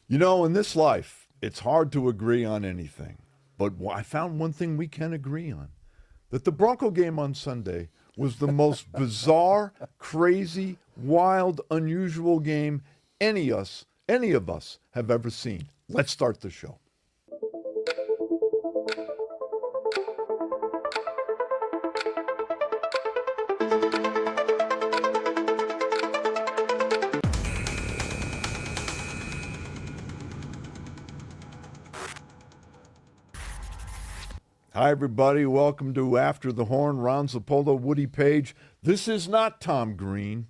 You know, in this life, it's hard to agree on anything. But I found one thing we can agree on, that the Bronco game on Sunday was the most bizarre, crazy, wild, unusual game any of us have ever seen. Let's start the show. Hi, everybody. Welcome to After the Horn. Ron Zappolo, Woody Paige. This is not Tom Green,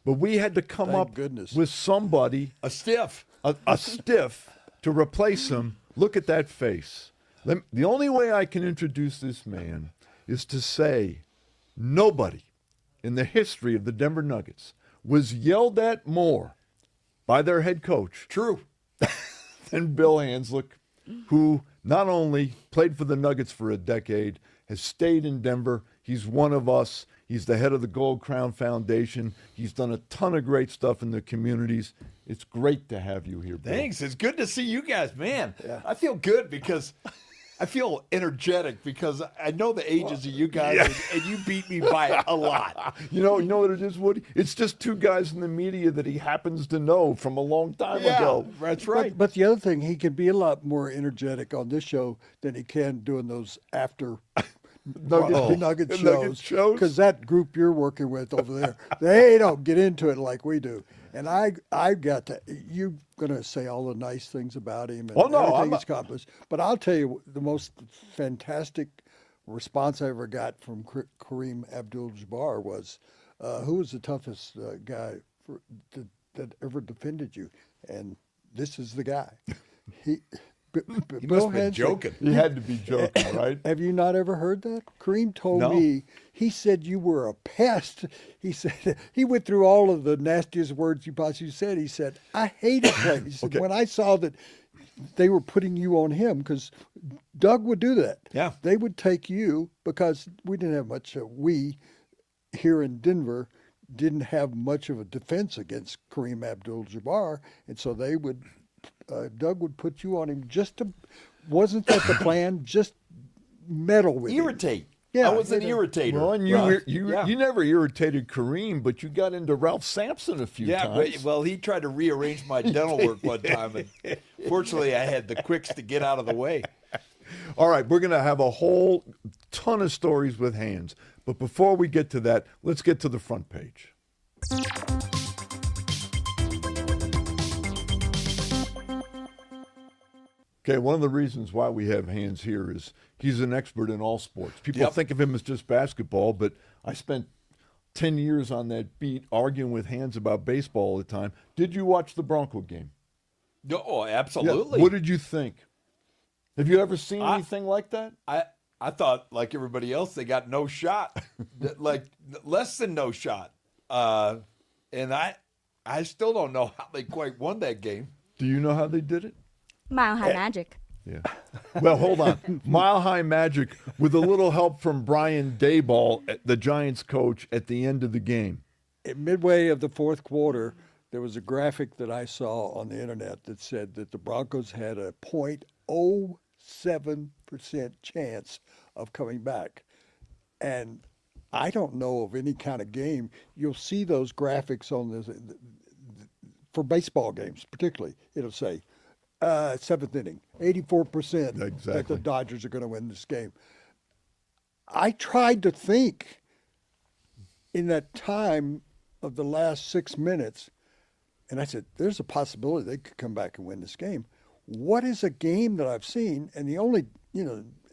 but we had to come up with somebody, a stiff to replace him. Look at that face. The only way I can introduce this man is to say nobody in the history of the Denver Nuggets was yelled at more by their head coach. True. Than Bill Hanzlik, who not only played for the Nuggets for a decade, has stayed in Denver. He's one of us. He's the head of the Gold Crown Foundation. He's done a ton of great stuff in the communities. It's great to have you here, Bill. Thanks. It's good to see you guys, man. Yeah. I feel good because I feel energetic because I know the ages of you guys, and you beat me by a lot. You know what it is, Woody? It's just two guys in the media that he happens to know from a long time ago. That's right. But the other thing, he can be a lot more energetic on this show than he can doing those after Nugget shows. Because that group you're working with over there, they don't get into it like we do. And I got to, you're going to say all the nice things about him and everything he's accomplished. But I'll tell you, the most fantastic response I ever got from Kareem Abdul-Jabbar was, who was the toughest guy that ever defended you? And this is the guy. He Bill must have been joking. He had to be joking, right? Have you not ever heard that? Kareem told No. me, he said you were a pest. He said, he went through all of the nastiest words you possibly said. He said, I hated playing. He said, Okay. when I saw that they were putting you on him, because Doug would do that. Yeah. They would take you, because we didn't have much, we here in Denver didn't have much of a defense against Kareem Abdul-Jabbar. And so they would, Doug would put you on him just to, wasn't that the plan? Just meddle with him. Irritate. Yeah, I was an irritator. Well, and you never irritated Kareem, but you got into Ralph Sampson a few times. Well, he tried to rearrange my dental work one time, and fortunately, I had the quicks to get out of the way. All right, we're going to have a whole ton of stories with Hands. But before we get to that, let's get to the front page. Okay, one of the reasons why we have Hands here is he's an expert in all sports. People think of him as just basketball, but I spent 10 years on that beat arguing with Hands about baseball all the time. Did you watch the Bronco game? No, absolutely. Yeah. What did you think? Have you ever seen anything like that? I thought, like everybody else, they got no shot, like less than no shot. And I still don't know how they quite won that game. Do you know how they did it? Mile High Magic. Yeah. Well, hold on. Mile High Magic with a little help from Brian Daboll, the Giants coach, at the end of the game. At midway of the fourth quarter, there was a graphic that I saw on the internet that said that the Broncos had a 0.07% chance of coming back. And I don't know of any kind of game. You'll see those graphics on this for baseball games, particularly. It'll say, seventh inning, 84% that the Dodgers are going to win this game. I tried to think in that time of the last 6 minutes, and I said, there's a possibility they could come back and win this game. What is a game that I've seen? And the only,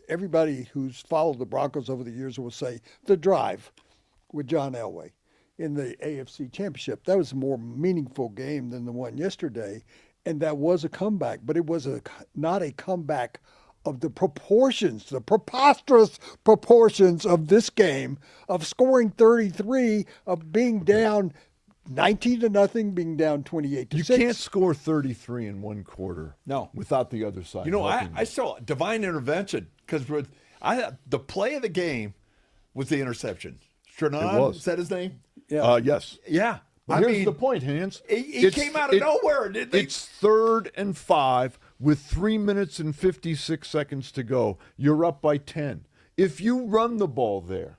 everybody who's followed the Broncos over the years will say the drive with John Elway in the AFC Championship. That was a more meaningful game than the one yesterday. And that was a comeback, but it was not a comeback of the proportions, the preposterous proportions of this game, of scoring 33, of being down 19-0, being down 28-6. You can't score 33 in one quarter. No. Without the other side. I saw divine intervention because the play of the game was the interception. Strnad, is that his name? Yeah. Yes. Yeah. But here's the point, Hans. He came out of nowhere, didn't he? It's 3rd and 5 with 3 minutes and 56 seconds to go. You're up by 10. If you run the ball there,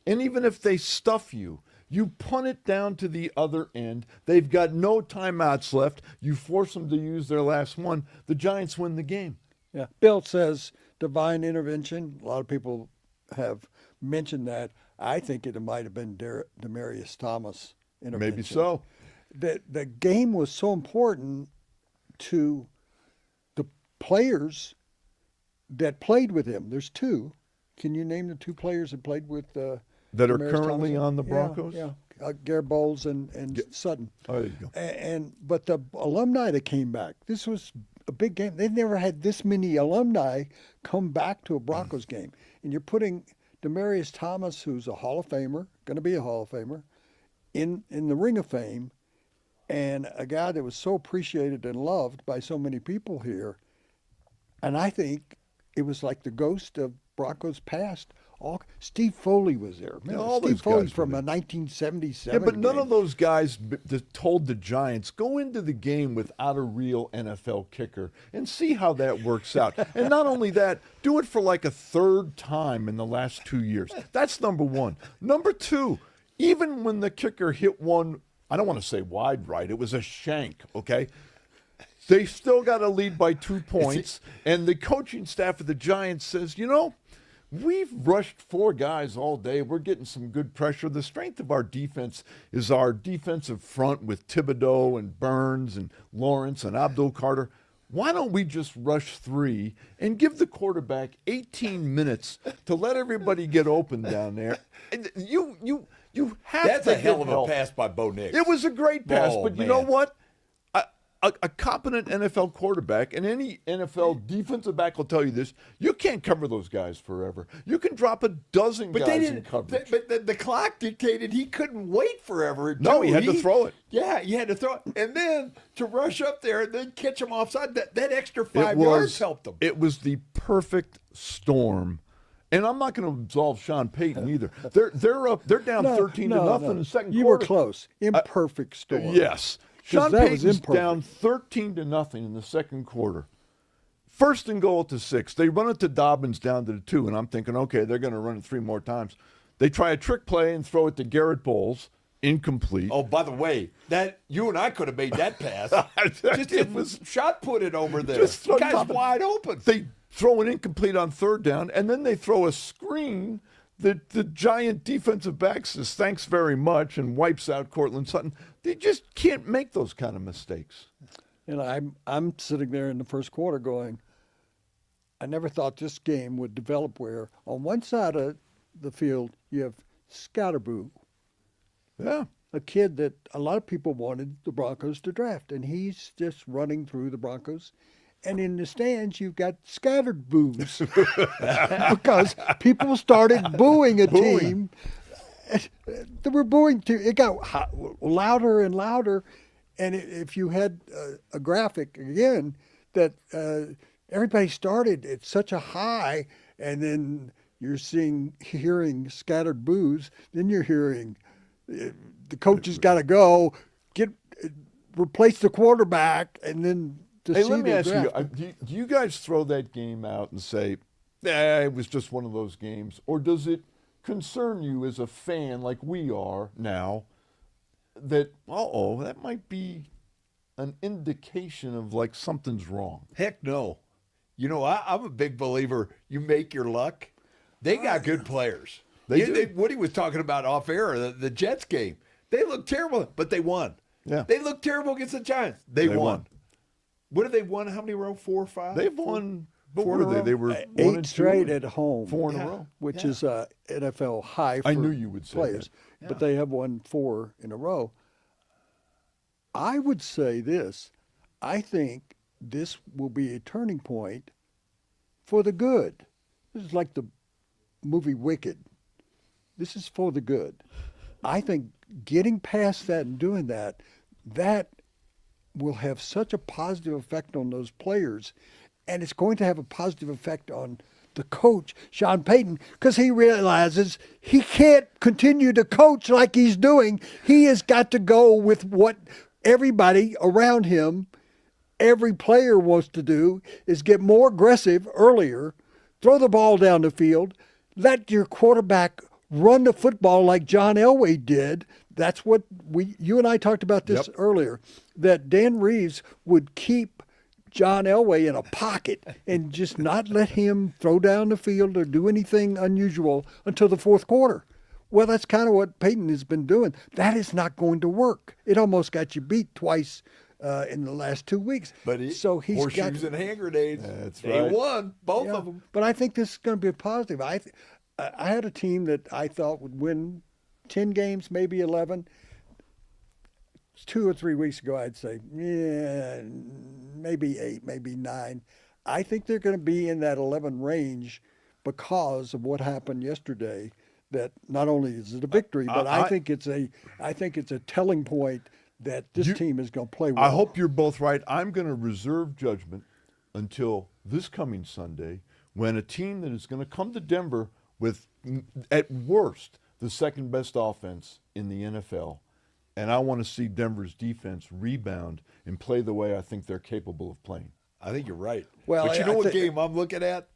and even if they stuff you, you punt it down to the other end. They've got no timeouts left. You force them to use their last one. The Giants win the game. Yeah. Bill says divine intervention. A lot of people have mentioned that. I think it might have been Demaryius Thomas intervention. Maybe so. The game was so important to the players that played with him. There's 2. Can you name the 2 players that played with That are Demaryius currently Thomas? on the Broncos? Yeah. Garrett Bowles and Sutton. Oh, there you go. But the alumni that came back, this was a big game. They've never had this many alumni come back to a Broncos game. And you're putting Demaryius Thomas, who's a Hall of Famer, going to be a Hall of Famer, in the Ring of Fame, and a guy that was so appreciated and loved by so many people here. And I think it was like the ghost of Broncos past. Steve Foley was there. Remember, all Steve those Foley guys from were a there. 1977 Yeah, but none game. of those guys told the Giants, go into the game without a real NFL kicker and see how that works out. And not only that, do it for like a 3rd time in the last 2 years. That's number 1. Number 2, even when the kicker hit one, I don't want to say wide right, it was a shank, okay? They still got a lead by 2 points, and the coaching staff of the Giants says, we've rushed 4 guys all day. We're getting some good pressure. The strength of our defense is our defensive front with Thibodeau and Burns and Lawrence and Abdul Carter. Why don't we just rush 3 and give the quarterback 18 minutes to let everybody get open down there? And you have That's to a hell get of a help. pass by Bo Nix. It was a great pass, Oh, but you know man. what? A competent NFL quarterback and any NFL defensive back will tell you this: you can't cover those guys forever. You can drop a dozen But guys they in didn't. coverage. But the clock dictated he couldn't wait forever. No, too. he had to throw it. Yeah, he had to throw it, and then to rush up there and then catch him offside. That extra 5 yards helped him. It was the perfect storm. And I'm not going to absolve Sean Payton either. They're up. They're down 13 to nothing in the second You quarter. were close. Imperfect storm. Yes. Sean that was Payton's imperfect. down 13 to nothing in the second quarter. 1st and goal at the 6. They run it to Dobbins down to the 2, and I'm thinking, okay, they're going to run it 3 more times. They try a trick play and throw it to Garrett Bowles, incomplete. Oh, by the way, that you and I could have made that pass. It was shot put it over there. just The guy's Dobbins. wide open. They throw an incomplete on 3rd down, and then they throw a screen that the Giant defensive back says, thanks very much, and wipes out Cortland Sutton. They just can't make those kind of mistakes. And I'm sitting there in the first quarter going, I never thought this game would develop where on one side of the field you have Scatterboo, Yeah. a kid that a lot of people wanted the Broncos to draft, and he's just running through the Broncos. And in the stands, you've got scattered boos because people started booing a team. They were booing. It got louder and louder. And if you had a graphic again that everybody started at such a high, and then you're hearing scattered boos, then you're hearing the coach has got to go replace the quarterback, and then. Hey, let me ask you, do you guys throw that game out and say, it was just one of those games? Or does it concern you as a fan like we are now that, that might be an indication of like something's wrong? Heck no. You know, I'm a big believer. You make your luck. They got good players. They do. Woody was talking about off air, the Jets game. They looked terrible, but they won. Yeah. They looked terrible against the Giants. They won. What have they won? How many row? 4 or 5? They've won. What 4 were in a they? row? They were 1 8 and 2 straight and at home, 4 in a row. which is a NFL high for I knew you would say players. that. But they have won 4 in a row. I would say this. I think this will be a turning point for the good. This is like the movie Wicked. This is for the good. I think getting past that and doing that will have such a positive effect on those players, and it's going to have a positive effect on the coach, Sean Payton, because he realizes he can't continue to coach like he's doing. He has got to go with what everybody around him, every player wants to do, is get more aggressive earlier, throw the ball down the field, let your quarterback run the football like John Elway did. That's what you and I talked about this earlier, that Dan Reeves would keep John Elway in a pocket and just not let him throw down the field or do anything unusual until the fourth quarter. Well, that's kind of what Peyton has been doing. That is not going to work. It almost got you beat twice in the last 2 weeks. But so he's horseshoes and hand grenades. That's they right. won, both of them. But I think this is going to be a positive. I had a team that I thought would win 10 games, maybe 11. 2 or 3 weeks ago, I'd say, yeah, maybe 8, maybe 9. I think they're going to be in that 11 range because of what happened yesterday. That not only is it a victory, but I think it's a telling point that this team is going to play well. I hope you're both right. I'm going to reserve judgment until this coming Sunday, when a team that is going to come to Denver with, at worst, the second best offense in the NFL. And I want to see Denver's defense rebound and play the way I think they're capable of playing. I think you're right. Well, but you know what game I'm looking at?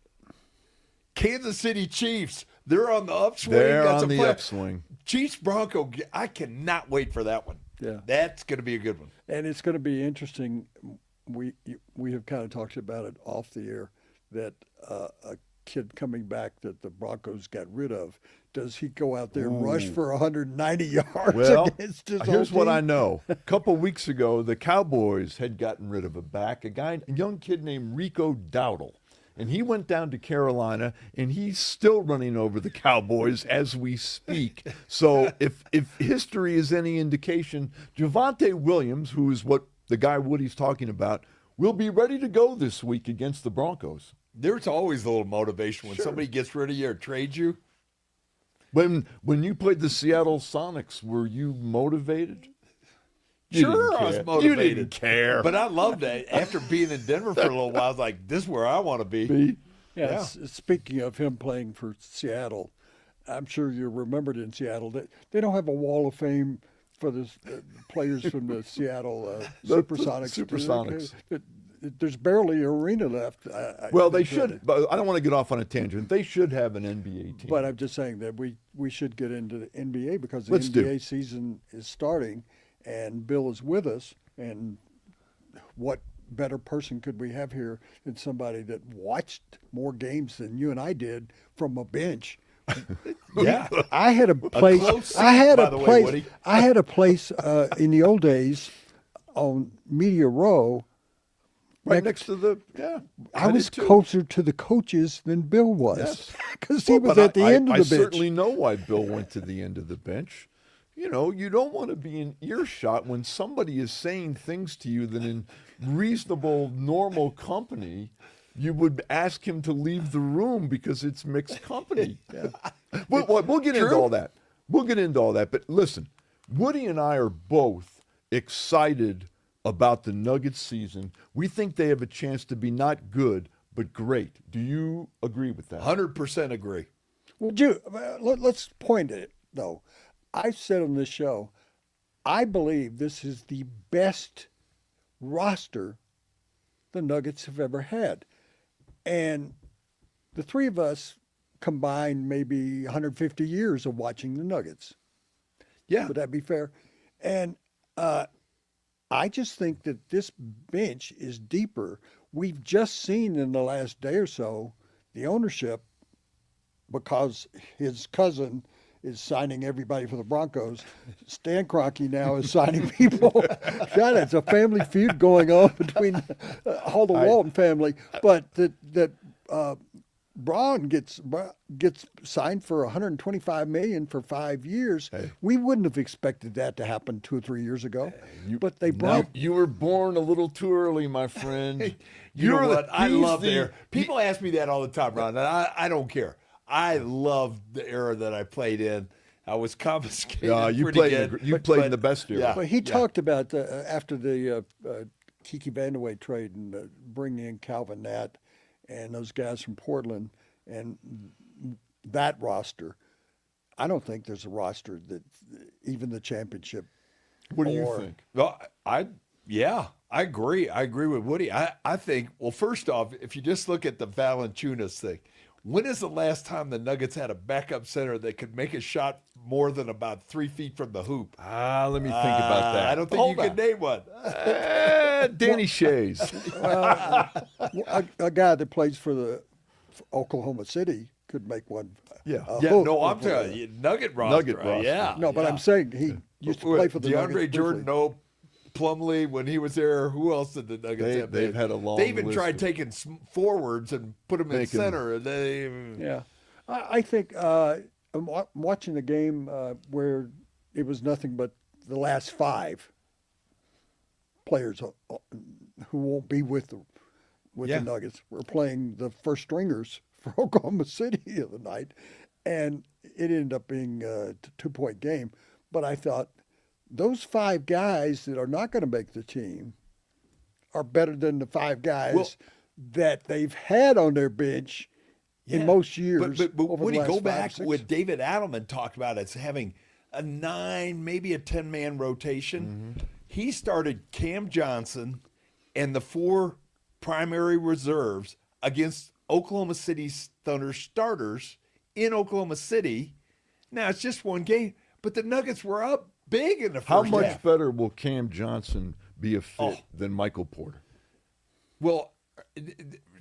Kansas City Chiefs. They're on the upswing. They're That's on the upswing. Chiefs Bronco. I cannot wait for that one. Yeah. That's going to be a good one. And it's going to be interesting. We have kind of talked about it off the air that a kid coming back that the Broncos got rid of, does he go out there and rush for 190 yards Well, against his here's own what team? I know. A couple weeks ago, the Cowboys had gotten rid of a young kid named Rico Dowdle. And he went down to Carolina, and he's still running over the Cowboys as we speak. So if history is any indication, Javonte Williams, who is what the guy Woody's talking about, will be ready to go this week against the Broncos. There's always a little motivation when somebody gets rid of you or trades you. When you played the Seattle Sonics, were you motivated? Sure, I was motivated. You didn't care. But I loved it. After being in Denver for a little while, I was like, this is where I want to be. Yeah. Speaking of him playing for Seattle, I'm sure you're remembered in Seattle that they don't have a wall of fame for the players from the Seattle Supersonics. Supersonics. There's barely an arena left. Well, they should. But I don't want to get off on a tangent. They should have an NBA team. But I'm just saying that we should get into the NBA because the Let's do. NBA season is starting, and Bill is with us. And what better person could we have here than somebody that watched more games than you and I did from a bench? Yeah. I had a place. close seat, I had by a the way, place. Woody. I had a place in the old days on Media Row. right next to the I was did too. closer to the coaches than Bill was Yes. because he Well, was but at the end of I the bench. certainly know why Bill went to the end of the bench. You know, you don't want to be in earshot when somebody is saying things to you that in reasonable, normal company, you would ask him to leave the room because it's mixed company. We'll get into all that. We'll get into all that. But listen, Woody and I are both excited about the Nuggets season. We think they have a chance to be not good, but great. Do you agree with that? 100% agree. Well, let's point at it, though. I said on this show, I believe this is the best roster the Nuggets have ever had. And the three of us combined maybe 150 years of watching the Nuggets. Yeah. Would that be fair? And I just think that this bench is deeper. We've just seen in the last day or so the ownership, because his cousin is signing everybody for the Broncos. Stan Kroenke now is signing people. God, it's a family feud going on between all the Walton family. But that Braun gets signed for $125 million for 5 years. Hey. We wouldn't have expected that to happen 2 or 3 years ago. But they brought. You were born a little too early, my friend. You know what? I love the there. People ask me that all the time, Ron, and I don't care. I love the era that I played in. I was confiscated. You pretty played. good. You played in the best era. Yeah. Well, he talked about after the Kiki Vandeweghe trade and bringing in Calvin Nat and those guys from Portland And that roster, I don't think there's a roster that even the championship. What do you or- think? Well, I agree. I agree with Woody. I think, well, first off, if you just look at the Valanciunas thing, when is the last time the Nuggets had a backup center that could make a shot more than about 3 feet from the hoop? Let me think about that. I don't think Hold you on. can name one. Danny Shays. A guy that plays for Oklahoma City could make one. Yeah. Yeah, hook no, I'm for telling the- you, Nugget roster. roster. Yeah. No, but I'm saying he used to play for the DeAndre Nuggets Jordan, briefly. no. Plumlee, when he was there, who else did the Nuggets have? They've had a long They even list tried of- taking forwards and put them in Making- center. And they, Yeah, I think I'm watching the game where it was nothing but the last 5 players who won't be with the Nuggets. We're playing the first stringers for Oklahoma City the other night, and it ended up being a 2-point game. But I thought those 5 guys that are not going to make the team are better than the 5 guys that they've had on their bench in most years. But over Woody, the last go 5, back 6. what David Adelman talked about as having a 9, maybe a 10-man rotation. Mm-hmm. He started Cam Johnson and the 4 primary reserves against Oklahoma City Thunder starters in Oklahoma City. Now it's just one game, but the Nuggets were up big in the first How much half. better will Cam Johnson be a fit than Michael Porter? Well, as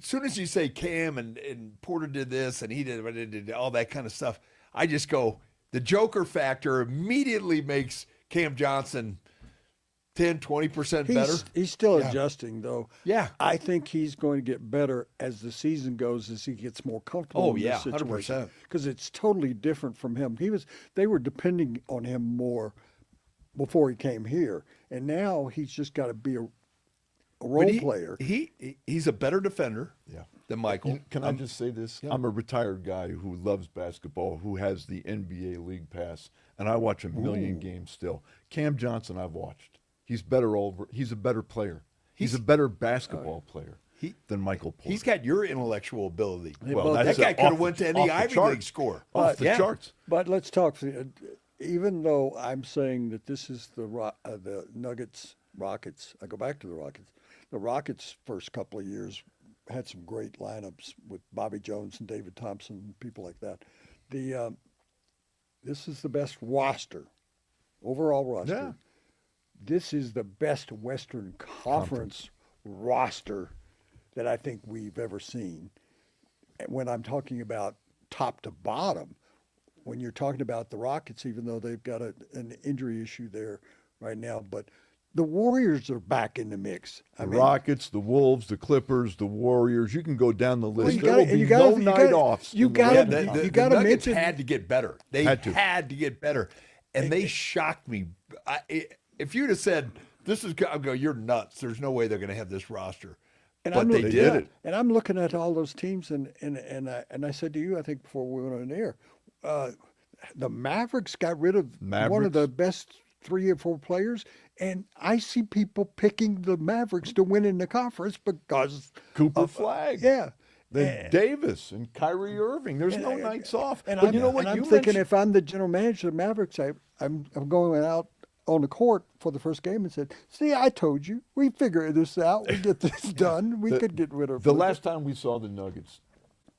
soon as you say Cam and Porter did this and he did all that kind of stuff, I just go, the Joker factor immediately makes Cam Johnson 10, 20% better. He's still adjusting, though. Yeah. I think he's going to get better as the season goes, as he gets more comfortable in this situation. 100%. Because it's totally different from him. They were depending on him more before he came here, and now he's just got to be a role But player. He's a better defender Yeah. than Michael. Can I just say this? I'm a retired guy who loves basketball, who has the NBA League Pass, and I watch a million games still. Cam Johnson, I've watched. He's better He's a better player. He's a better basketball player than Michael Porter. He's got your intellectual ability. Well, that that's guy could have off went to the- any off the Ivy charts. League score. Off the charts. But let's talk. Even though I'm saying that this is the Nuggets, Rockets, I go back to the Rockets. The Rockets' first couple of years had some great lineups with Bobby Jones and David Thompson and people like that. This is the best roster, overall roster. Yeah. This is the best Western Conference roster that I think we've ever seen. And when I'm talking about top to bottom, when you're talking about the Rockets, even though they've got an injury issue there right now, but the Warriors are back in the mix. The Rockets, the Wolves, the Clippers, the Warriors. You can go down the list. you There gotta- will be you gotta- no you night gotta- offs. you in the gotta- Western The Conference. you gotta Nuggets mention- had to get better. They Had had to. to get better, and they shocked me. If you'd have said this is, I'd go, you're nuts. There's no way they're going to have this roster. And But I'm they looking- did it. And I'm looking at all those teams, and I said to you, I think before we went on air, the Mavericks got rid of one of Mavericks. the best 3 or 4 players, and I see people picking the Mavericks to win in the conference because Cooper of, Flag. Yeah. Then Davis and Kyrie Irving. There's no nights off. And But you know what? I'm You thinking mentioned- if I'm the general manager of the Mavericks, I'm going out on the court for the first game and said, "See, I told you, we figure this out. We get this done. We could get rid of The last time we saw the Nuggets,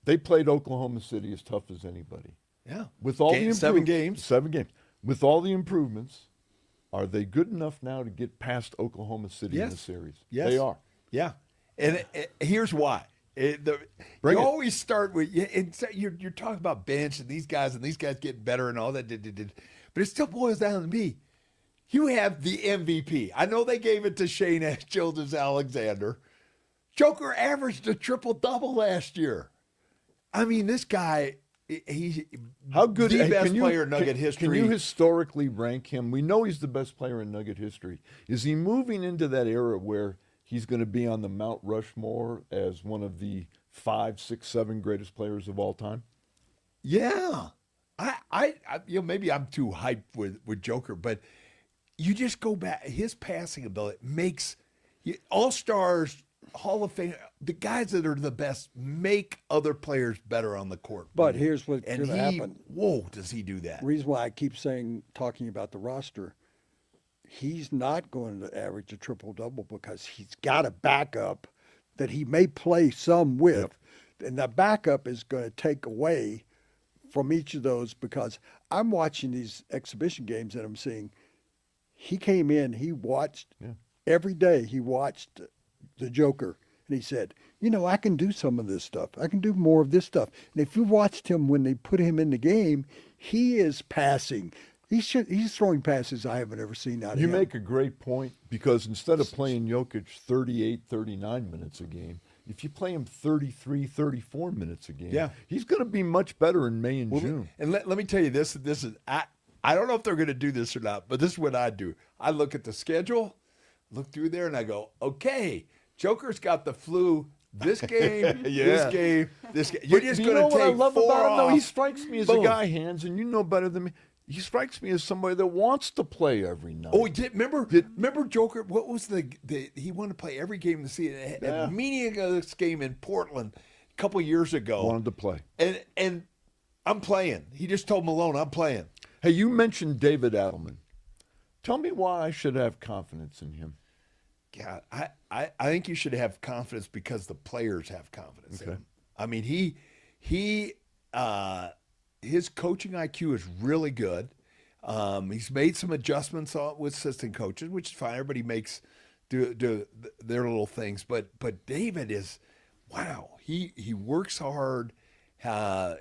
they played Oklahoma City as tough as anybody. Yeah, With all the 7 improve- games. 7 games. With all the improvements, are they good enough now to get past Oklahoma City in the Yes. series? Yes. They are. Yeah, and here's why. Bring You it. always start with you're talking about bench and these guys getting better and all that, but it still boils down to me. You have the MVP. I know they gave it to Shane Gilgeous-Alexander. Joker averaged a triple-double last year. I mean, this guy, he's How good? the hey, best can you- player in Nugget can- history. Can you historically rank him? We know he's the best player in Nugget history. Is he moving into that era where he's going to be on the Mount Rushmore as one of the 5, 6, 7 greatest players of all time? Yeah. I maybe I'm too hyped with Joker, but you just go back. His passing ability makes all stars Hall of Fame, the guys that are the best make other players better on the court. But here's what's and going to happen. Whoa, does he do that? Reason why I keep talking about the roster, he's not going to average a triple-double because he's got a backup that he may play some with. Yep. And the backup is going to take away from each of those, because I'm watching these exhibition games and I'm seeing he came in, he watched every day, he watched the Joker, and he said, I can do some of this stuff. I can do more of this stuff. And if you watched him when they put him in the game, he is passing. He's throwing passes I haven't ever seen out of him. You make a great point, because instead of playing Jokic 38, 39 minutes a game, if you play him 33, 34 minutes a game, he's going to be much better in May and June. And let me tell you this is I don't know if they're going to do this or not, but this is what I do. I look at the schedule, look through there, and I go, okay, Joker's got the flu this game, this game, this game. You're just going to take what I love 4 about him? off. No, he strikes me as a guy, Hans, and you know better than me. He strikes me as somebody that wants to play every night. Oh, he did. Remember Joker? What was the he wanted to play every game in the season. A meaningless game in Portland a couple years ago. Wanted to play. And I'm playing. He just told Malone, I'm playing. Hey, you mentioned David Adelman. Tell me why I should have confidence in him. God, I think you should have confidence because the players have confidence in him. I mean, his coaching IQ is really good. He's made some adjustments with assistant coaches, which is fine. Everybody makes do their little things, but David is, wow. He works hard.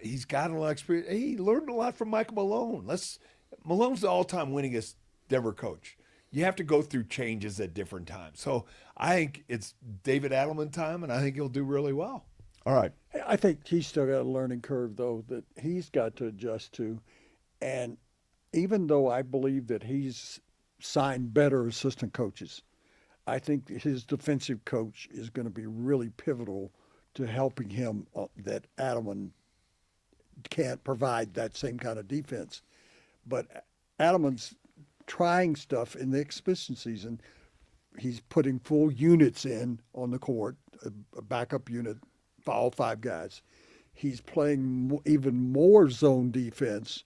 He's got a lot of experience. He learned a lot from Michael Malone. Malone's the all-time winningest Denver coach. You have to go through changes at different times. So I think it's David Adelman time, and I think he'll do really well. All right. I think he's still got a learning curve, though, that he's got to adjust to. And even though I believe that he's signed better assistant coaches, I think his defensive coach is going to be really pivotal to helping him, that Adelman can't provide that same kind of defense. But Adelman's trying stuff in the exhibition season. He's putting full units in on the court, a backup unit, all 5 guys. He's playing even more zone defense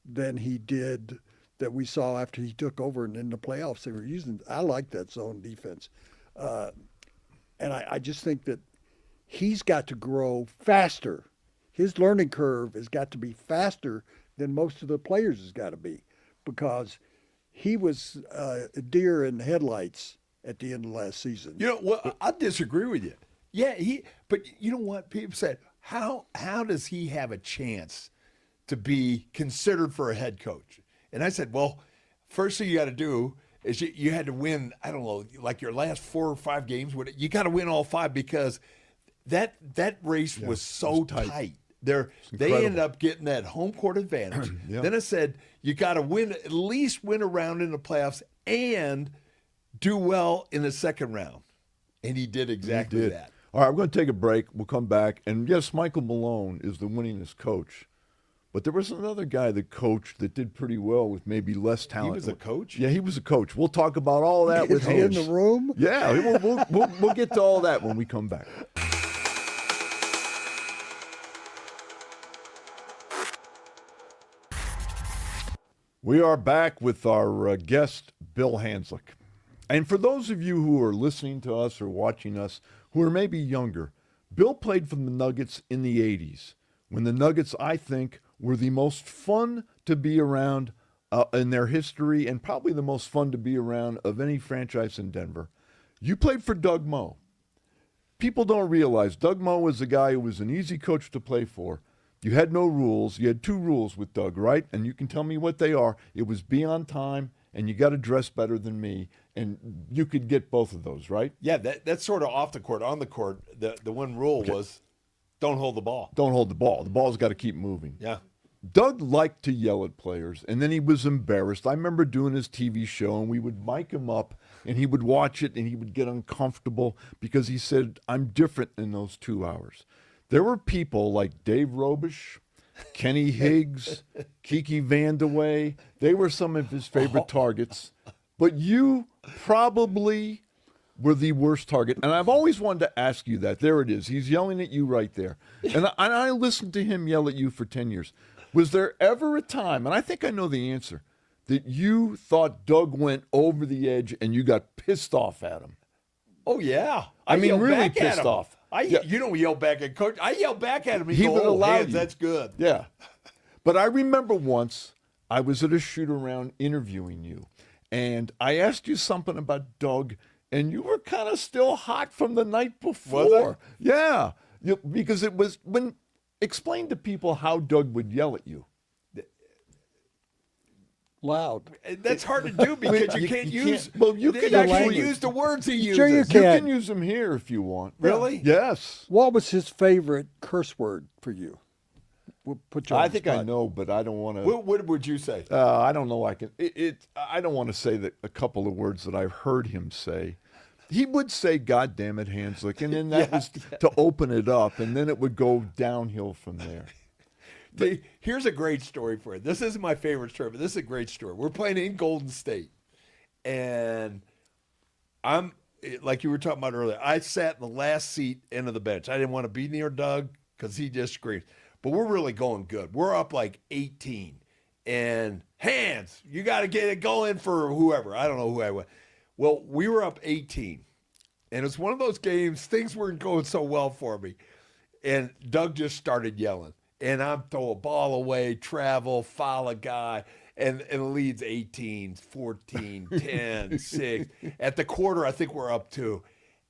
than he did that we saw after he took over, and in the playoffs they were using. I like that zone defense. And I just think that he's got to grow faster. His learning curve has got to be faster than most of the players has got to be, because he was a deer in the headlights at the end of last season. You know, well, I disagree with you. Yeah, but you know what? People said, how does he have a chance to be considered for a head coach? And I said, well, first thing you got to do is you had to win, I don't know, like your last 4 or 5 games. You got to win all 5, because that race was so tight. They ended up getting that home court advantage. Then I said, you got to at least win a round in the playoffs and do well in the second round. And he did exactly that. All right, we're going to take a break. We'll come back. And yes, Michael Malone is the winningest coach. But there was another guy that coached that did pretty well with maybe less talent. He was a coach? Yeah, he was a coach. We'll talk about all that with him. In the room? Yeah, we'll get to all that when we come back. We are back with our guest, Bill Hanzlik. And for those of you who are listening to us or watching us who are maybe younger, Bill played for the Nuggets in the 80s, when the Nuggets, I think, were the most fun to be around in their history, and probably the most fun to be around of any franchise in Denver. You played for Doug Moe. People don't realize Doug Moe was a guy who was an easy coach to play for. You had no rules. You had 2 rules with Doug, right? And you can tell me what they are. It was be on time, and you got to dress better than me. And you could get both of those, right? Yeah, that's sort of off the court. On the court, the one rule was don't hold the ball. Don't hold the ball. The ball's got to keep moving. Yeah. Doug liked to yell at players, and then he was embarrassed. I remember doing his TV show, and we would mic him up, and he would watch it, and he would get uncomfortable because he said, I'm different in those 2 hours. There were people like Dave Robish, Kenny Higgs, Kiki Vandeweghe. They were some of his favorite targets. But you probably were the worst target. And I've always wanted to ask you that. There it is. He's yelling at you right there. And I listened to him yell at you for 10 years. Was there ever a time, and I think I know the answer, that you thought Doug went over the edge and you got pissed off at him? Oh, yeah. I mean, yelled really back at pissed him. off. You don't yell back at Coach. I yelled back at him. He Go, would allow hands, you. that's good. Yeah. But I remember once I was at a shoot-around interviewing you, and I asked you something about Doug, and you were kind of still hot from the night before. Was I? Yeah. Because it was when explain to people how Doug would yell at you. Loud. That's hard to do because you can't use. Well, you can actually actually use the words he uses. Sure you You can. can use them here if you want. Really? Yes. What was his favorite curse word for you? We'll put you on I the think I spot. know, but I don't want to. What would you say? I don't know. I can. I don't want to say that a couple of words that I've heard him say. He would say, "God damn it, Hanzlik," and then that was to open it up, and then it would go downhill from there. Here's a great story for you. This isn't my favorite story, but this is a great story. We're playing in Golden State, and I'm like you were talking about earlier. I sat in the last seat end of the bench. I didn't want to be near Doug because he just screamed. But we're really going good. We're up like 18, and hands, you got to get it going for whoever. I don't know who I was. Well, we were up 18, and it's one of those games. Things weren't going so well for me, and Doug just started yelling. And I'm throwing a ball away, travel, foul a guy, and the lead's 18, 14, 10, 6. At the quarter, I think we're up 2.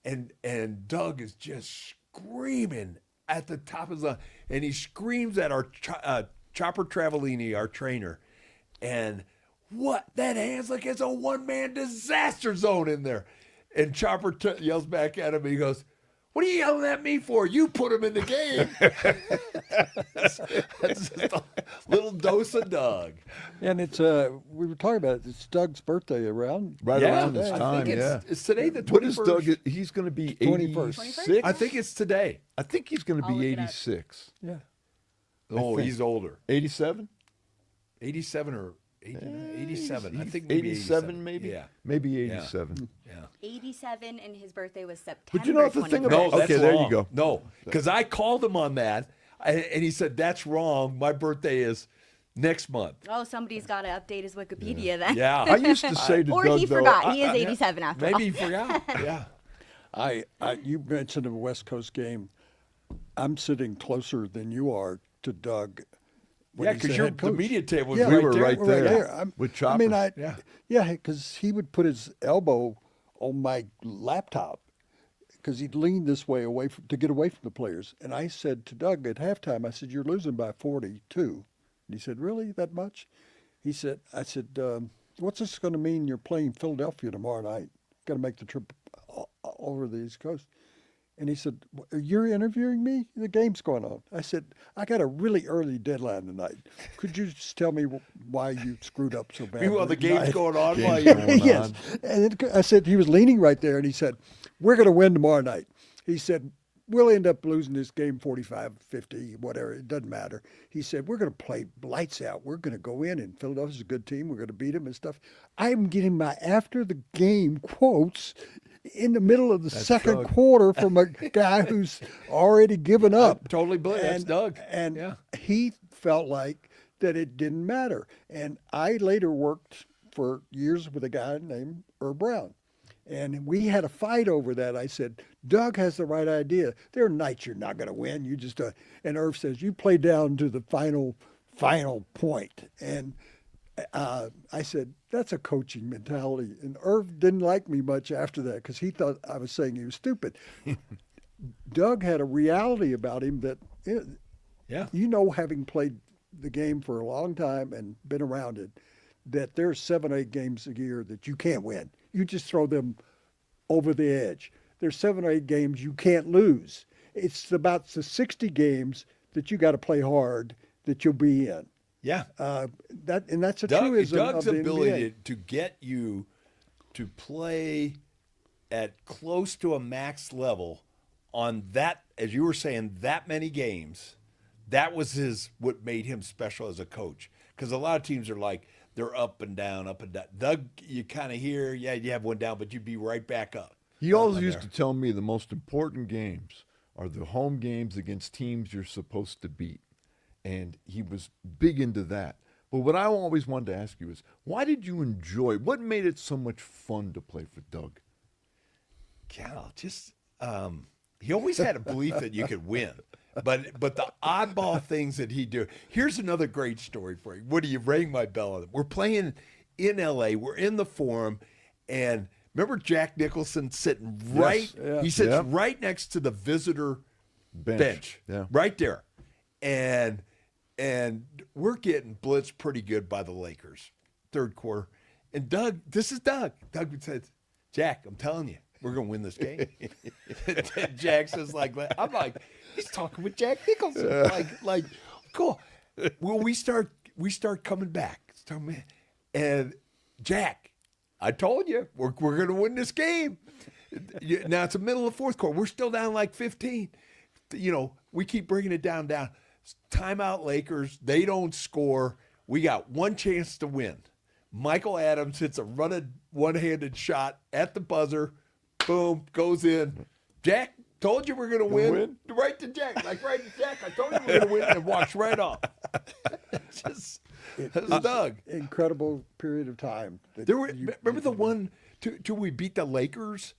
And Doug is just screaming at the top of his lungs. And he screams at our Chopper Travellini, our trainer. And what? That Hanzlik is a one-man disaster zone in there. And Chopper yells back at him, and he goes, "What are you yelling at me for? You put him in the game." That's just a little dose of Doug. And it's we were talking about it. It's Doug's birthday around Around this I time, think yeah. it's today the 21st. What is Doug? He's going to be 21st. 86. I think it's today. I think he's going to I'll be look it up. 86. Yeah. Oh, think. he's older. 87? 87 or 87. I think maybe 87 maybe? Yeah. Maybe 87. Yeah. 87, and his birthday was September. But you know the thing 21st. about- No, that's Okay, there you wrong. go. No, because I called him on that, and he said, "That's wrong. My birthday is next month." Oh, somebody's got to update his Wikipedia then. Yeah. I used to say to Or Doug, he though, forgot. He is 87 after all. Maybe he forgot. Yeah. You mentioned a West Coast game. I'm sitting closer than you are to Doug. when Yeah, he's because the the head coach. media table was Yeah, we right were there. right We're there. with I mean, Chopper. yeah, because he would put his elbow on my laptop because he'd lean this way away to get away from the players. And I said to Doug at halftime, I said, "You're losing by 42." And he said, "Really, that much?" I said, "What's this going to mean? You're playing Philadelphia tomorrow night. Got to make the trip over the East Coast." And he said, "You're interviewing me? The game's going on." I said, "I got a really early deadline tonight. Could you just tell me why you screwed up so bad?" Meanwhile, the game's going on while Game's you. going Yes. And I said, he was leaning right there, and he said, "We're going to win tomorrow night." He said, "We'll end up losing this game 45-50, whatever. It doesn't matter." He said, "We're going to play lights out. We're going to go in, and Philadelphia's a good team. We're going to beat them and stuff." I'm getting my after the game quotes in the middle of the second Doug. quarter from a guy who's already given up. Totally believe that's Doug. And Yeah. he felt like that it didn't matter. And I later worked for years with a guy named Herb Brown. And we had a fight over that. I said, "Doug has the right idea. There are nights you're not going to win. You just and Irv says, "You play down to the final point." And I said, "That's a coaching mentality." And Irv didn't like me much after that because he thought I was saying he was stupid. Doug had a reality about him that, Yeah. having played the game for a long time and been around it, that there's 7 or 8 games a year that you can't win. You just throw them over the edge. There's 7 or 8 games you can't lose. It's about the 60 games that you got to play hard that you'll be in. Yeah. That's a truism Doug's of the ability NBA. to get you to play at close to a max level on that, as you were saying, that many games, that was what made him special as a coach. Because a lot of teams are like, they're up and down, up and down. Doug, you kind of hear, yeah, you have one down, but you'd be right back up. He always used to tell me the most important games are the home games against teams you're supposed to beat. And he was big into that. But what I always wanted to ask you is, why did you enjoy, what made it so much fun to play for Doug? Cal, just he always had a belief that you could win. But the oddball things that he'd do. Here's another great story for you. Woody, you rang my bell on it. We're playing in L.A. We're in the Forum, and remember Jack Nicholson sitting right? yeah. He sits right next to the visitor bench, Yeah. right there, and we're getting blitzed pretty good by the Lakers, third quarter. And Doug, this is Doug. Doug said, "Jack, I'm telling you, we're gonna win this game." And Jack says, I'm like, he's talking with Jack Nicholson, like, cool. Well, we start coming back, and Jack, I told you, we're gonna win this game. Now it's the middle of the fourth quarter. We're still down like 15. We keep bringing it down. Timeout Lakers. They don't score. We got one chance to win. Michael Adams hits a running one-handed shot at the buzzer. Boom, goes in. Jack, told you we're going to win. Right to Jack. I told you we're going to win, and walks right off. That's Doug. Incredible period of time. Remember the one till we beat the Lakers?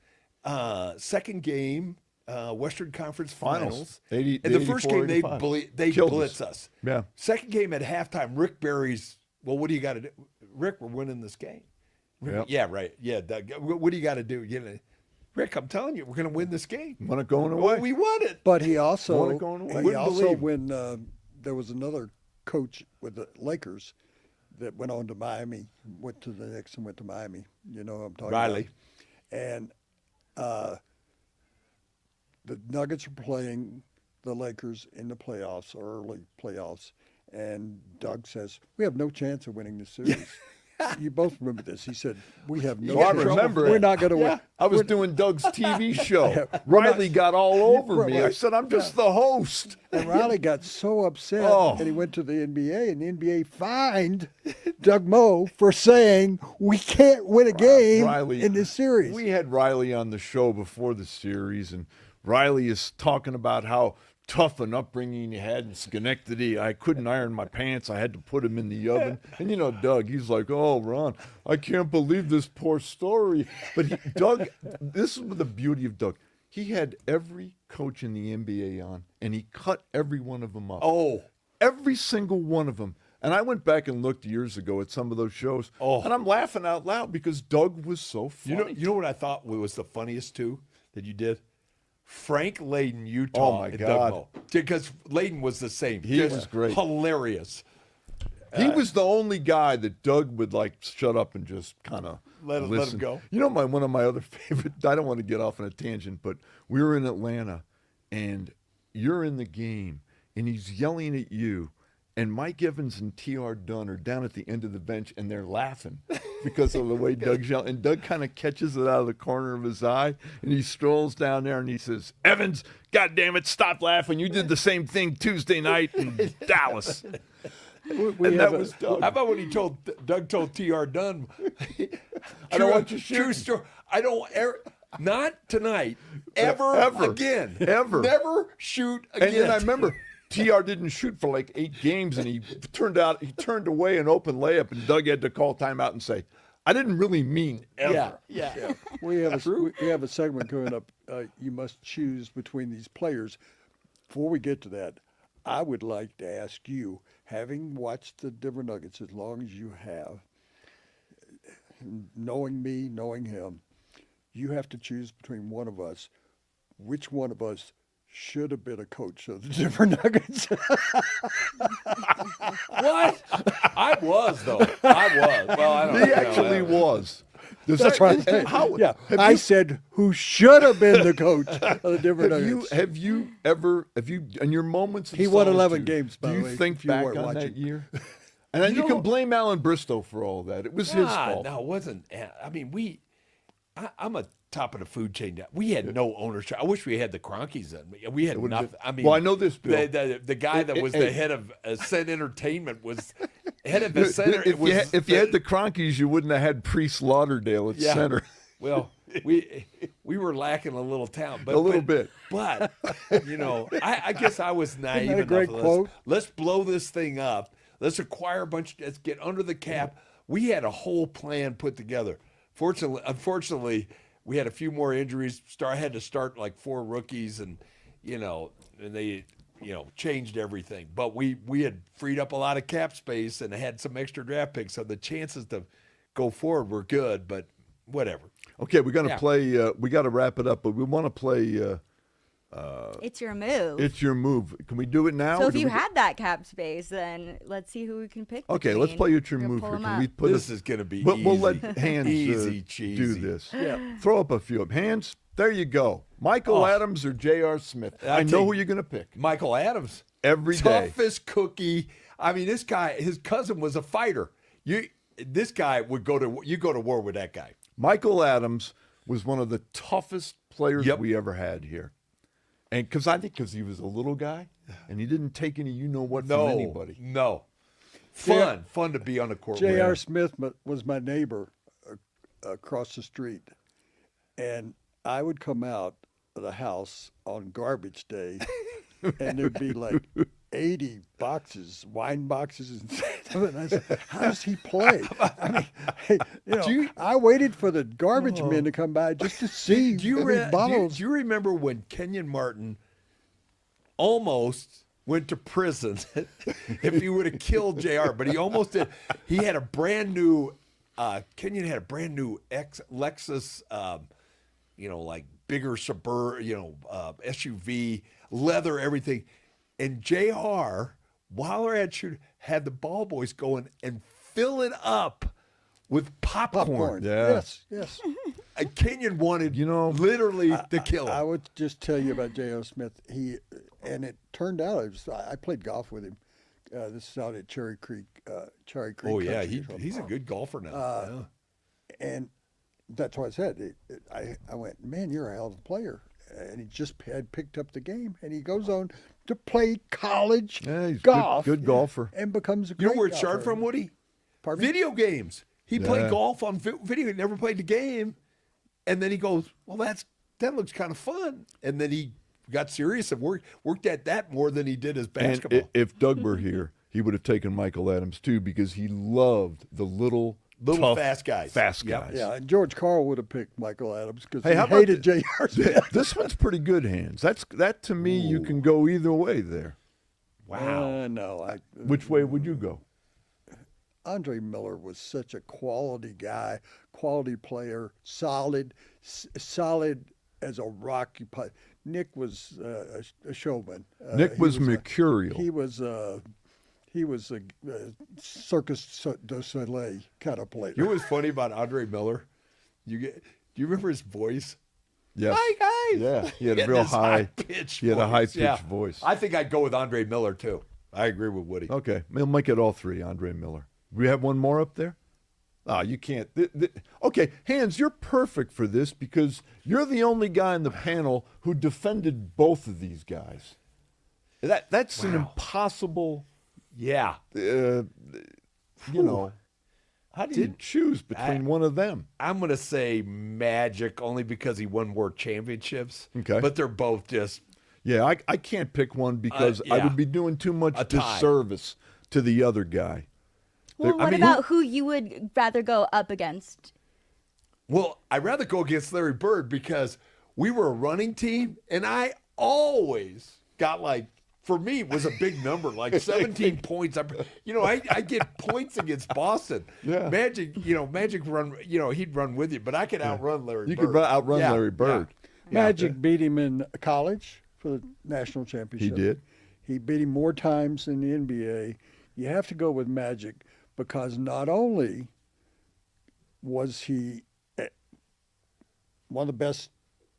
Second game, Western Conference Finals. 80, and the first game, they 85. blitz us. Yeah. Second game at halftime, Rick Barry's, well, what do you got to do? Rick, we're winning this game. Yep. Yeah, right. Yeah, Doug, what do you got to do? Rick, I'm telling you, we're going to win this game. Want it going away? Well, we won it. But he also, Want it going away? when there was another coach with the Lakers that went on to Miami, went to the Knicks and went to Miami. You know what I'm talking Riley. about. And the Nuggets are playing the Lakers in the playoffs, or early playoffs, and Doug says, "We have no chance of winning this series." You both remember this. He said, "We have no I chance. remember We're it. not going to win." I was doing Doug's TV show. We're Riley not- got all over me. I right. said, I'm just the host. And Riley got so upset, Oh. and he went to the NBA, and the NBA fined Doug Moe for saying, "We can't win a game Riley, in this series." We had Riley on the show before the series, and Riley is talking about how tough an upbringing he had in Schenectady. I couldn't iron my pants. I had to put them in the oven. And Doug, he's like, "Oh, Ron, I can't believe this poor story." But Doug, this is the beauty of Doug. He had every coach in the NBA on, and he cut every one of them up. Oh. Every single one of them. And I went back and looked years ago at some of those shows, and I'm laughing out loud because Doug was so funny. You know what I thought was the funniest, too, that you did? Frank Layden, Oh, Utah, my and God. Doug Moe. Because Layden was the same. He Just was great. Hilarious. He was the only guy that Doug would shut up and just kind of Let him listen. go. One of my other favorite, I don't want to get off on a tangent, but we were in Atlanta and you're in the game and he's yelling at you, and Mike Evans and T.R. Dunn are down at the end of the bench and they're laughing because of the way Doug's yelling. And Doug kind of catches it out of the corner of his eye and he strolls down there and he says, "Evans, God damn it, stop laughing. You did the same thing Tuesday night in Dallas." And that was Doug. How about when Doug told T.R. Dunn, I don't want you shooting. True story. I don't ever, not tonight, ever again. Ever. Never shoot again. And then I remember TR didn't shoot for 8 games, and he turned away an open layup, and Doug had to call timeout and say, "I didn't really mean ever." Yeah. We have a segment coming up. You must choose between these players. Before we get to that, I would like to ask you, having watched the Denver Nuggets as long as you have, knowing me, knowing him, you have to choose between one of us. Which one of us should have been a coach of the Denver Nuggets? What? I was, though. I was. Well, I don't know. He actually was. That's right. Yeah, I said who should have been the coach of the Denver Nuggets. Have you in your moments of He won 11 solitude, games, by do the you way, think if you back weren't on watching. that year? And then you can blame Alan Bristow for all that. It was his fault. No, it wasn't. I mean, I'm a top of the food chain now. We had no ownership. I wish we had the Cronkies then. We had nothing. I mean, Well, I know this, Bill. The guy that was the head of Ascent Entertainment was head of Ascent. If you had the Cronkies, you wouldn't have had Priest Lauderdale at center. Well, we we were lacking a little talent, but A little bit. But I guess I was naive that a great enough. quote? Let's blow this thing up. Let's acquire a bunch. Let's get under the cap. We had a whole plan put together. Unfortunately, we had a few more injuries. Had to start like 4 rookies, and they changed everything. But we had freed up a lot of cap space and had some extra draft picks, so the chances to go forward were good. But whatever. Okay, we're going to play. We got to wrap it up, but we want to play. It's your move. It's your move. Can we do it now? So or if do you we- had that cap space, then let's see who we can pick. Okay, let's between. play It's Your We're gonna Move pull here. 'em Can up. we put This is going to be We'll easy. let Hands Easy, do cheesy. this. Yeah. Throw up a few of them. Hands, there you go. Michael Adams or J.R. Smith. I know who you're going to pick. Michael Adams. Every day. Toughest cookie. I mean, this guy, his cousin was a fighter. This guy would go to war with that guy. Michael Adams was one of the toughest players Yep. we ever had here. And because he was a little guy and he didn't take any from anybody. No. Fun to be on the court with. J.R. Smith was my neighbor across the street, and I would come out of the house on garbage day, and there'd be like 80 boxes, wine boxes, and I said, "How does he play?" I mean, I waited for the garbage men to come by just to see these bottles. Do you remember when Kenyon Martin almost went to prison if he would have killed JR, but he almost did. He had a brand new Kenyon had a brand new Lexus like bigger SUV, leather, everything. And JR, while they're at shoot, had the ball boys going and fill it up with popcorn. Yeah. Yes. Kenyon wanted, literally to kill him. I would just tell you about J.R. Smith. And it turned out I played golf with him. This is out at Cherry Creek. Oh yeah, Country Club. he's a good golfer now. And that's why I said I went, man, you're a hell of a player. And he just had picked up the game, and he goes on to play college He's golf. good golfer. And becomes a You great know where it started golfer. from, Woody? Pardon me? Video games. He Yeah. played golf on video. He never played the game, and then he goes, "Well, that looks kind of fun." And then he got serious and worked at that more than he did his basketball. And if Doug were here, he would have taken Michael Adams too because he loved the little tough, fast guys. Fast Yep. guys. Yeah, and George Carl would have picked Michael Adams because Hey, how he about hated J.R. Smith. This one's pretty good, Hands. That to me, you can go either way there. Wow. No, Which way would you go? Andre Miller was such a quality guy, quality player, solid as a rock. Nick was a showman. Nick He was mercurial. He was a Circus du Soleil kind of player. You know what's funny about Andre Miller? Do you remember his voice? Yes. Hi guys. Yeah, he had a He real this high-pitched He had a voice. high-pitched Yeah. voice. I think I'd go with Andre Miller too. I agree with Woody. Okay, we'll make it all three, Andre Miller. We have one more up there? Oh, you can't. Okay, Hans, you're perfect for this because you're the only guy in the panel who defended both of these guys. That's an impossible, Yeah. how do you choose between one of them? I'm going to say Magic only because he won more championships. Okay. But they're both just Yeah, I can't pick one because I yeah. would be doing too much A tie. disservice to the other guy. Well, I what mean, about who you would rather go up against? Well, I'd rather go against Larry Bird because we were a running team, and I always got for me, it was a big number, like 17 points. I get points against Boston. Yeah. Magic run, he'd run with you, but I could outrun Larry Bird. You could outrun Yeah, Larry Bird. yeah. Magic beat him in college for the national championship. He did. He beat him more times in the NBA. You have to go with Magic because not only was he one of the best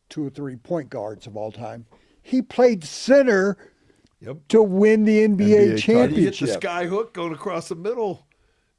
2 or 3 point guards of all time, he played center Yep. to win the NBA NBA He hit the championship. sky hook going across the middle.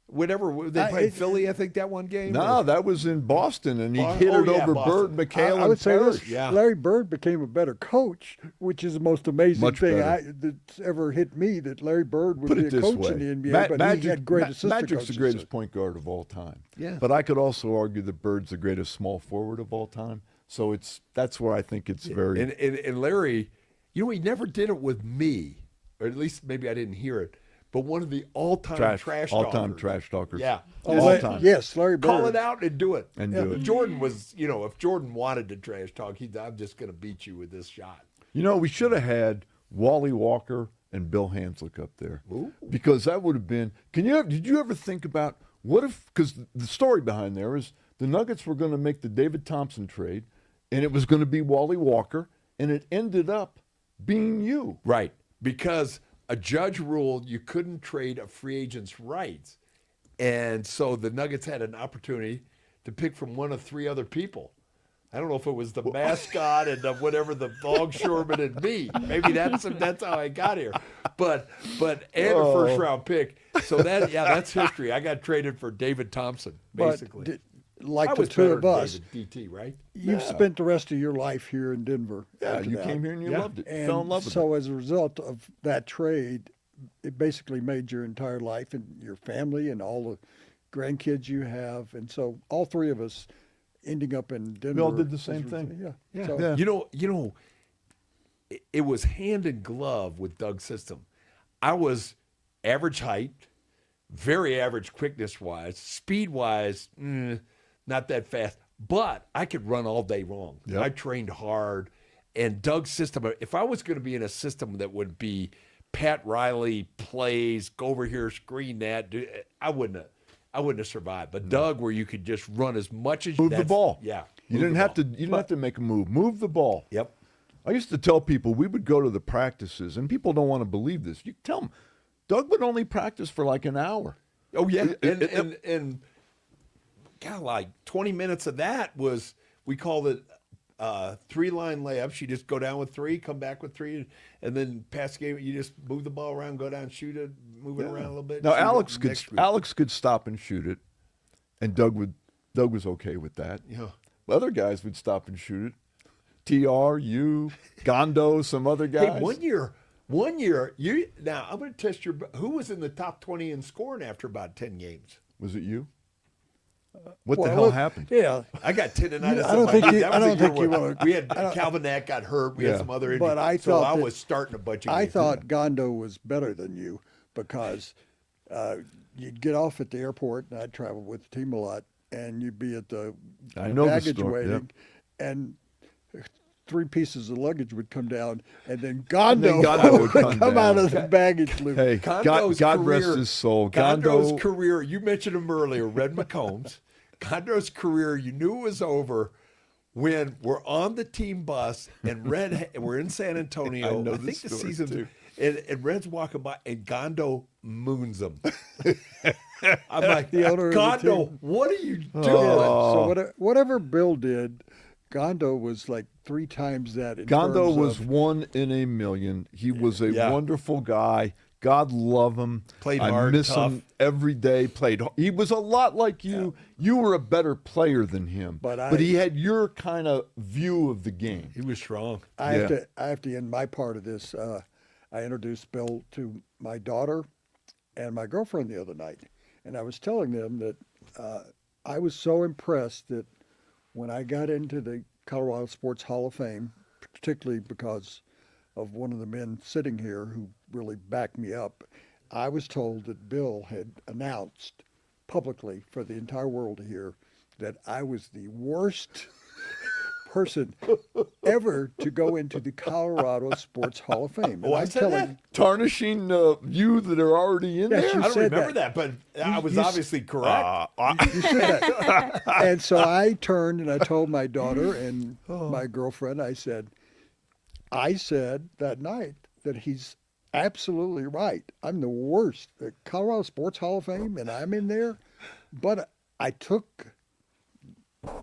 Whatever they played Philly, I think that one game. No, that was in Boston, and he Boston. hit it Oh, yeah, over Boston. Bird, McHale, I would and say Parrish. this: Yeah. Larry Bird became a better coach, which is the most amazing Much thing better. that's ever hit me. That Larry Bird would Put be it a this coach way. in the NBA, but he had great assistant Magic's coaches. the greatest point guard of all time. Yeah. But I could also argue that Bird's the greatest small forward of all time. So that's where I think it's very. And Larry, he never did it with me, or at least maybe I didn't hear it. But one of the all-time trash all-time talkers. trash talkers. Yeah. all time. Yes, Larry Bird. Call it out and do it. And do it. Jordan was, if Jordan wanted to trash talk, I'm just going to beat you with this shot. We should have had Wally Walker and Bill Hanzlik up there. Ooh. Because that would have been. Did you ever think about what if? Because the story behind there is the Nuggets were going to make the David Thompson trade, and it was going to be Wally Walker, and it ended up being you. Right. Because a judge ruled you couldn't trade a free agent's rights. And so the Nuggets had an opportunity to pick from one of three other people. I don't know if it was the mascot and whatever, the longshoreman and me. Maybe that's how I got here. But and a first round pick. So that's history. I got traded for David Thompson, basically. Like I the was two better of than us, David DT, right? you've spent the rest of your life here in Denver. Yeah, after you that. came here and you loved it. And Fell in love with so it. as a result of that trade, it basically made your entire life and your family and all the grandkids you have. And so all three of us ending up in Denver. We all did the same as a result- thing. Yeah. Yeah. So, It was hand in glove with Doug's system. I was average height, very average quickness wise, speed wise, not that fast, but I could run all day long. Yep. I trained hard, and Doug's system. If I was going to be in a system that would be Pat Riley plays, go over here, screen that, I wouldn't have survived. But Doug, where you could just run as much as Move the ball. Yeah, You move didn't the have ball. to. You didn't have to make a move. Move the ball. Yep. I used to tell people we would go to the practices, and people don't want to believe this. You tell them, Doug would only practice for like an hour. Oh yeah, and God, like 20 minutes of that was, we called it 3-line layups. You just go down with 3, come back with 3, and then pass the game. You just move the ball around, go down, shoot it, move it around a little bit. Now shoot it, Alex could stop and shoot it, and Doug was okay with that. Yeah. Other guys would stop and shoot it. TR, you, Gondo, some other guys. Hey, one year, now I'm going to test who was in the top 20 in scoring after about 10 games? Was it you? What the well, hell look, happened? Yeah. I got tendonitis. I don't think you- That I was don't the year think you where wanna- We had Calvin Nack got hurt. We Yeah. had some other injuries. But I so thought I that- was starting a bunch of I games. thought Gondo was better than you because you'd get off at the airport, and I'd travel with the team a lot, and you'd be at the I know the baggage story, waiting, yep. and 3 pieces of luggage would come down, and then then Gondo, Gondo would would come come out down. of the baggage loop. Hey, Gondo's God rest career- his soul. Gondo's Gondo, career, you mentioned him earlier, Red McCombs. Gondo's career, you knew it was over when we're on the team bus and we're in San Antonio. I know I this think the story, season, too. and Red's walking by, and Gondo moons him. I'm like, The owner of the Gondo, team. what are you doing? So whatever Bill did, Gondo was like 3 times that. In Gondo terms was of, 1 in a million. He was a Yeah. wonderful guy. God love him. Played I hard, miss tough. him every day. He was a lot like you. You were a better player than him, But he had your kind of view of the game. He was strong. I Yeah. have to end my part of this. I introduced Bill to my daughter and my girlfriend the other night, and I was telling them that I was so impressed that when I got into the Colorado Sports Hall of Fame, particularly because of one of the men sitting here who really backed me up, I was told that Bill had announced publicly for the entire world to hear that I was the worst person ever to go into the Colorado Sports Hall of Fame. Oh, I I'm said telling that? Tarnishing you that are already in Yes, there. you I don't said remember that, but I was you s- obviously correct. you said that. And so I turned and I told my daughter and Oh. my girlfriend, I said that night that he's absolutely right. I'm the worst. The Colorado Sports Hall of Fame, and I'm in there. But I took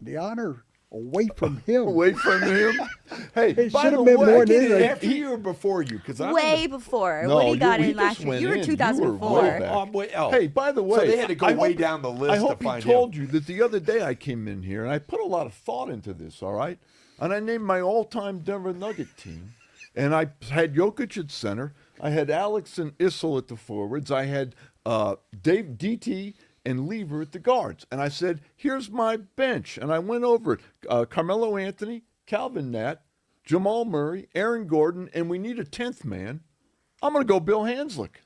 the honor away from him. Away from him. Hey, It by should the have been way, more than anything. After you or before you? Because I'm Way before. No, Woody got he in last just year. went You were in. You were 2004. way back. Oh. Hey, by the way, So they had to go I way hope- down the list I to hope find he told you that the other day I came in here and I put a lot of thought into this, all right? And I named my all-time Denver Nugget team. And I had Jokic at center. I had Alex and Issel at the forwards. I had Dave DT and Lever at the guards. And I said, here's my bench. And I went over it. Carmelo Anthony, Calvin Nat, Jamal Murray, Aaron Gordon, and we need a 10th man. I'm going to go Bill Hanzlik.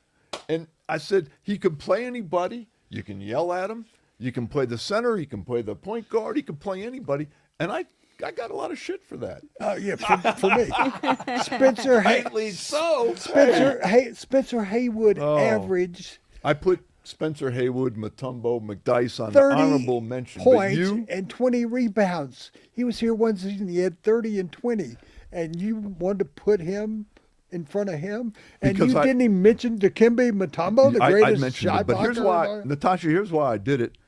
And I said, he could play anybody. You can yell at him. You can play the center. He can play the point guard. He can play anybody. And I got a lot of shit for that. Yeah, for me. Spencer Spencer Haywood averaged I put Spencer Haywood, Mutombo, McDyess on the 30 honorable mention. But points you, and 20 rebounds. He was here one season. He had 30 and 20. And you wanted to put him in front of him? And Because you I- didn't even mention Dikembe Mutombo, the I greatest mentioned shot it, but here's blocker? why, Natasha, here's why I did it.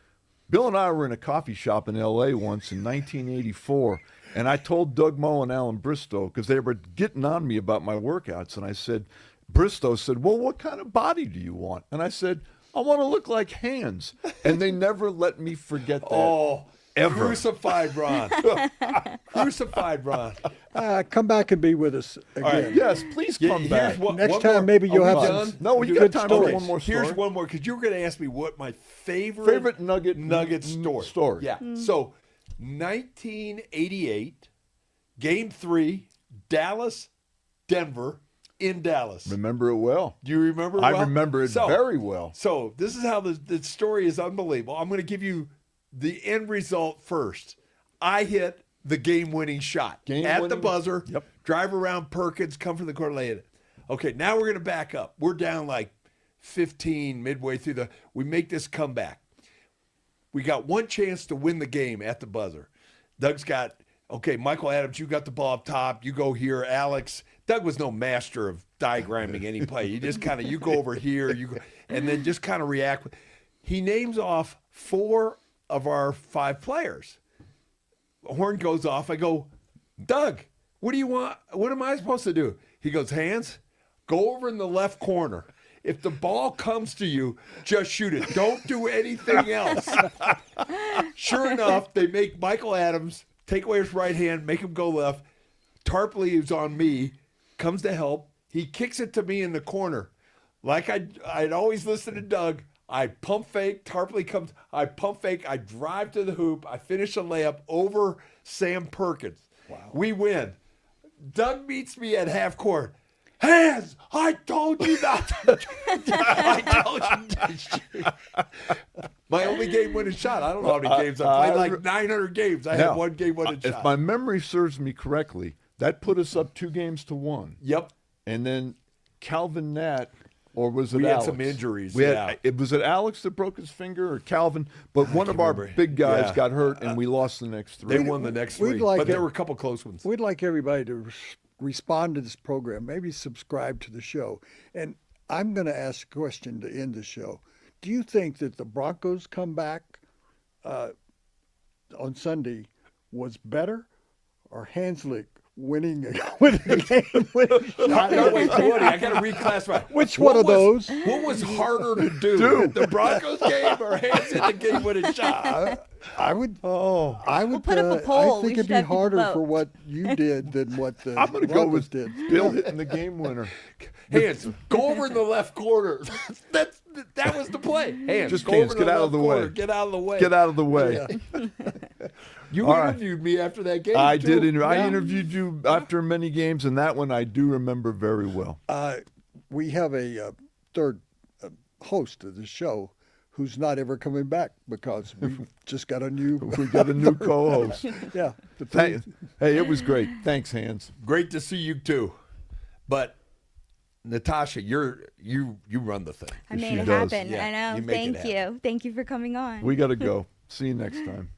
Bill and I were in a coffee shop in L.A. once in 1984, and I told Doug Moe and Alan Bristow, because they were getting on me about my workouts, and I said, Bristow said, well, what kind of body do you want? And I said, I want to look like Hans. And they never let me forget that. Oh, ever. Crucified Ron. Crucified Ron. Come back and be with us again. right, Yes, please come back. Next time, maybe you'll have done? some No, you good got time for stories. one more story. Here's one more, because you were going to ask me what my favorite Nugget story. Yeah. So, 1988, Game 3, Dallas, Denver, in Dallas. Remember it well. Do you remember it I well? remember it very well. So, this is how the story is unbelievable. I'm going to give you the end result first. I hit the game-winning shot at the Game-winning? buzzer. Yep. Drive around Perkins, come from the court, lay it. Okay, now we're going to back up. We're down like 15 midway through we make this comeback. We got one chance to win the game at the buzzer. Doug's got, okay, Michael Adams, you got the ball up top. You go here. Alex, Doug was no master of diagramming any play. You just kind of, you go over here, you go, and then just kind of react. He names off 4 of our 5 players. Horn goes off. I go, Doug, what do you want? What am I supposed to do? He goes, Hans, go over in the left corner. If the ball comes to you, just shoot it. Don't do anything else. Sure enough, they make Michael Adams take away his right hand, make him go left. Tarpley is on me, comes to help. He kicks it to me in the corner. Like I'd always listen to Doug. I pump fake. Tarpley comes. I pump fake. I drive to the hoop. I finish a layup over Sam Perkins. Wow. We win. Doug meets me at half court. Hans, I told you not to. I told you to shoot. My only game-winning shot. I don't know how many games I played. Like 900 games. I had one game-winning shot. If my memory serves me correctly, that put us up 2-1. Yep. And then Calvin Nat, or was it We Alex? had some injuries. We yeah. had, was it Alex that broke his finger or Calvin? But one of our remember. big guys Yeah. got hurt, and we lost the next 3. They won the next We'd 3. like but there it. were a couple close ones. We'd like everybody to respond to this program, maybe subscribe to the show. And I'm going to ask a question to end the show. Do you think that the Broncos comeback on Sunday was better, or Hanzlik winning the game? No, wait, Woody, I got to reclassify. Which one of those? What was harder to do? The Broncos game or Hans in the game winning shot? I would. Oh, I would put up a I poll. think We it'd should be have people harder vote. for what you did than what the I'm going to go Broncos with did. Bill hitting the game winner. Hands, go over in the left corner. That was the play. Hands, Just go hands, over in get out left of the corner. way. Get out of the way. Get out of the way. You All right. interviewed me after that game. I too. did. I Yeah. interviewed you after many games, and that one I do remember very well. We have a third host of the show who's not ever coming back because we just got a new. We got a new co-host. Yeah. the third- Hey, it was great. Thanks, Hans. Great to see you too. But Natasha, you run the thing. I She made it does. happen. Yeah, I know. you make it Thank happen. you. Thank you for coming on. We got to go. See you next time.